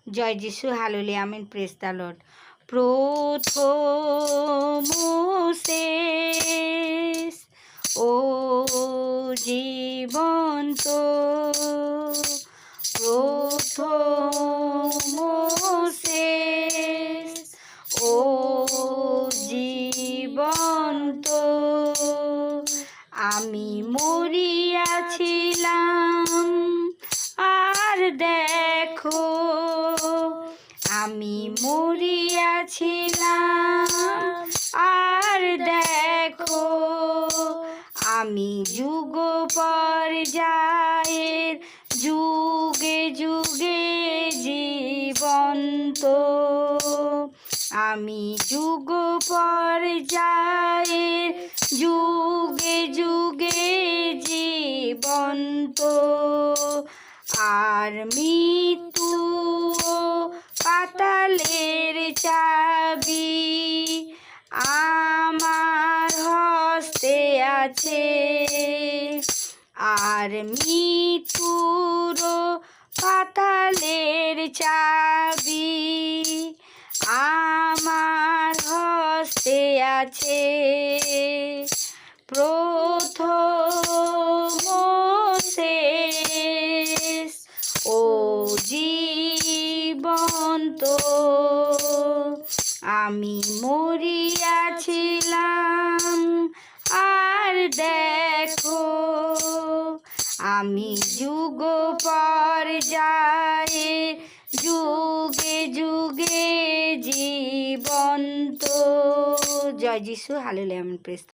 জয় যিশু, hallelujah, amen, praise the lord. প্রথম শেষ ও জীবন্ত, প্রথম শেষ ও জীবন্ত, আমি মরিয়াছিলাম আর দেখো, আমি মরিয়াছিলাম আর দেখো, আমি যুগ পর্যায়ের যুগে যুগে জীবন্ত, আমি যুগ পর্যায়ের যুগে যুগে জীবন্ত, আর মৃত্যু ও পাতালের চাবি আমার হস্তে আছে, আর মৃত্যুর পাতালের চাবি আমার হস্তে আছে। প্রথম শেষ ও জীবন্ত, আমি মরিয়াছিলাম আর দেখো, আমি যুগ পর্যায়ে যুগে যুগে জীবন্ত। জয় যিশু, হালেলুয়া, আমিন, প্রেজ।